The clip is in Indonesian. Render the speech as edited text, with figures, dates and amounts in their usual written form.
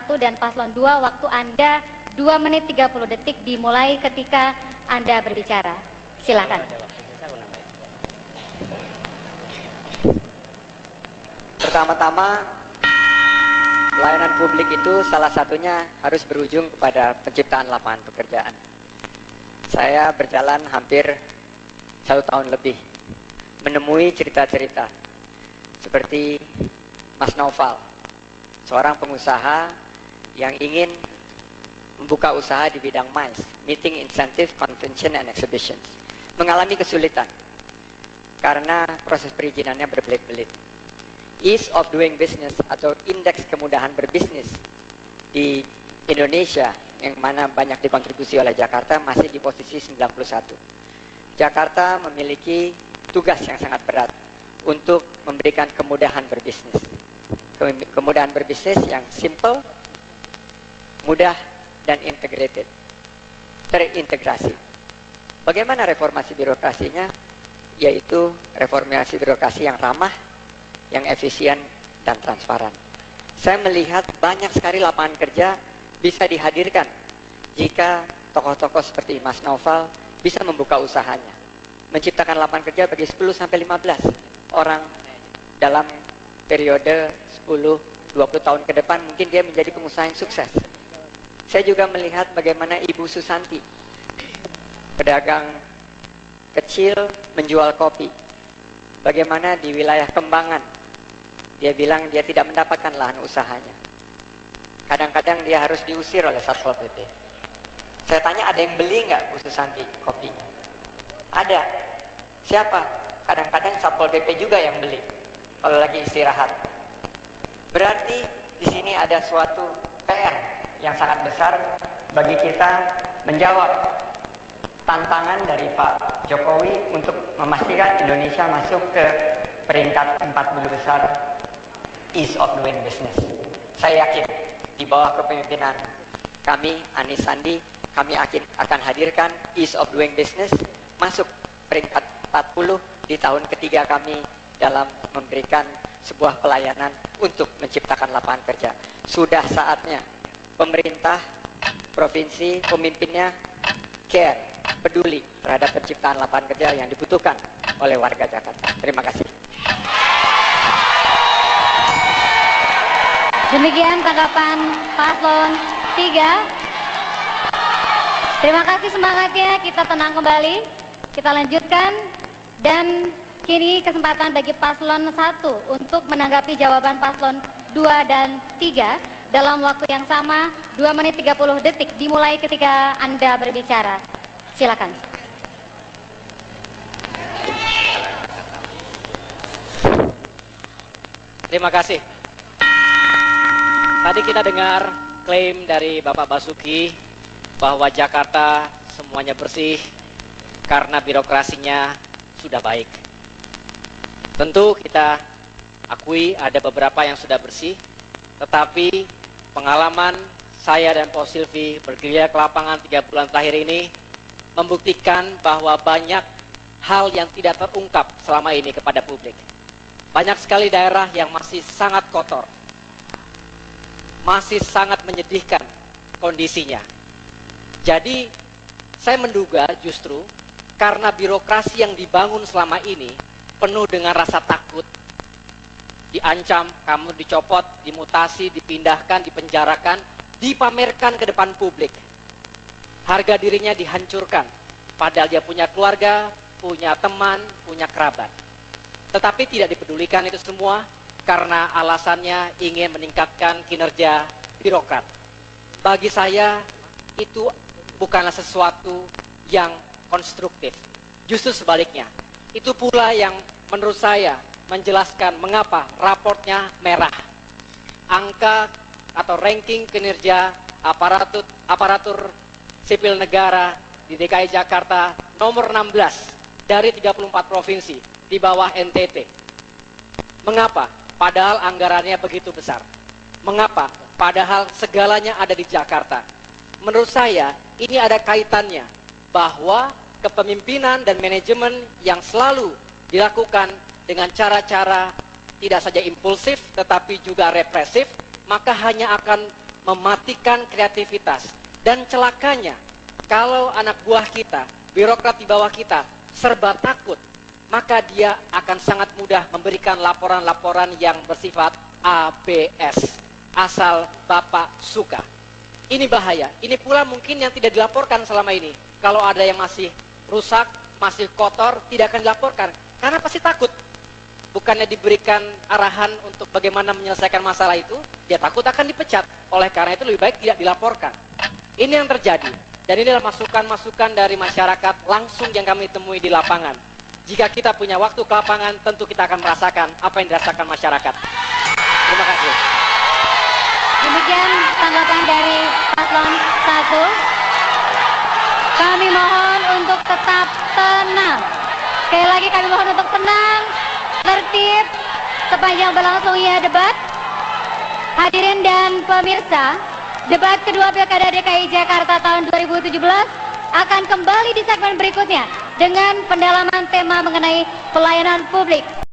1 dan Paslon 2, waktu Anda 2 menit 30 detik dimulai ketika Anda berbicara. Silakan. Pertama-tama, layanan publik itu salah satunya harus berujung kepada penciptaan lapangan pekerjaan. Saya berjalan hampir 1 tahun lebih, menemui cerita-cerita seperti Mas Naufal, seorang pengusaha yang ingin membuka usaha di bidang MICE, Meeting, Incentive, Convention, and Exhibitions, mengalami kesulitan karena proses perizinannya berbelit-belit. Ease of doing business atau indeks kemudahan berbisnis di Indonesia yang mana banyak dikontribusi oleh Jakarta masih di posisi 91. Jakarta memiliki tugas yang sangat berat untuk memberikan kemudahan berbisnis. Kemudahan berbisnis yang simple, mudah, dan terintegrasi. Bagaimana reformasi birokrasinya? Yaitu reformasi birokrasi yang ramah, yang efisien, dan transparan. Saya melihat banyak sekali lapangan kerja bisa dihadirkan jika tokoh-tokoh seperti Mas Naufal bisa membuka usahanya, menciptakan lapangan kerja bagi 10-15 orang dalam periode 10-20 tahun ke depan. Mungkin dia menjadi pengusaha yang sukses. Saya juga melihat bagaimana Ibu Susanti, pedagang kecil menjual kopi. Bagaimana di wilayah Kembangan, dia bilang dia tidak mendapatkan lahan usahanya. Kadang-kadang dia harus diusir oleh Satpol PP. Saya tanya, ada yang beli nggak Bu Susanti kopinya? Ada. Siapa? Kadang-kadang Satpol PP juga yang beli kalau lagi istirahat. Berarti di sini ada suatu PR yang sangat besar bagi kita menjawab tantangan dari Pak Jokowi untuk memastikan Indonesia masuk ke peringkat 40 besar ease of doing business. Saya yakin di bawah kepemimpinan kami, Anies Sandi, kami akan hadirkan ease of doing business masuk peringkat 40 di tahun ketiga kami dalam memberikan sebuah pelayanan untuk menciptakan lapangan kerja. Sudah saatnya pemerintah, provinsi, pemimpinnya care, peduli terhadap penciptaan lapangan kerja yang dibutuhkan oleh warga Jakarta. Terima kasih. Demikian tanggapan Paslon 3. Terima kasih semangatnya, kita tenang kembali. Kita lanjutkan dan kini kesempatan bagi Paslon 1 untuk menanggapi jawaban Paslon 2 dan 3 dalam waktu yang sama 2 menit 30 detik dimulai ketika Anda berbicara. Silakan. Terima kasih. Tadi kita dengar klaim dari Bapak Basuki bahwa Jakarta semuanya bersih karena birokrasinya sudah baik. Tentu kita akui ada beberapa yang sudah bersih, tetapi pengalaman saya dan Pak Silvi bergerilya ke lapangan 3 bulan terakhir ini membuktikan bahwa banyak hal yang tidak terungkap selama ini kepada publik. Banyak sekali daerah yang masih sangat kotor, masih sangat menyedihkan kondisinya. Jadi saya menduga justru karena birokrasi yang dibangun selama ini penuh dengan rasa takut, diancam, kamu dicopot, dimutasi, dipindahkan, dipenjarakan, dipamerkan ke depan publik. Harga dirinya dihancurkan, padahal dia punya keluarga, punya teman, punya kerabat. Tetapi tidak dipedulikan itu semua karena alasannya ingin meningkatkan kinerja birokrat. Bagi saya itu bukanlah sesuatu yang konstruktif. Justru sebaliknya. Itu pula yang menurut saya menjelaskan mengapa raportnya merah. Angka atau ranking kinerja aparatur sipil negara di DKI Jakarta nomor 16 dari 34 provinsi di bawah NTT. Mengapa? Padahal anggarannya begitu besar. Mengapa? Padahal segalanya ada di Jakarta. Menurut saya ini ada kaitannya bahwa kepemimpinan dan manajemen yang selalu dilakukan dengan cara-cara tidak saja impulsif tetapi juga represif, maka hanya akan mematikan kreativitas. Dan celakanya, kalau anak buah kita, birokrat di bawah kita, serba takut, maka dia akan sangat mudah memberikan laporan-laporan yang bersifat ABS, asal Bapak suka. Ini bahaya. Ini pula mungkin yang tidak dilaporkan selama ini. Kalau ada yang masih rusak, masih kotor, tidak akan dilaporkan. Karena pasti takut. Bukannya diberikan arahan untuk bagaimana menyelesaikan masalah itu, dia takut akan dipecat. Oleh karena itu lebih baik tidak dilaporkan. Ini yang terjadi. Dan inilah masukan-masukan dari masyarakat langsung yang kami temui di lapangan. Jika kita punya waktu ke lapangan, tentu kita akan merasakan apa yang dirasakan masyarakat. Terima kasih. Demikian tanggapan dari paslon 1. Kami mohon untuk tetap tenang. Sekali lagi kami mohon untuk tenang, tertib, sepanjang berlangsungnya debat. Hadirin dan pemirsa, debat kedua Pilkada DKI Jakarta tahun 2017 akan kembali di segmen berikutnya dengan pendalaman tema mengenai pelayanan publik.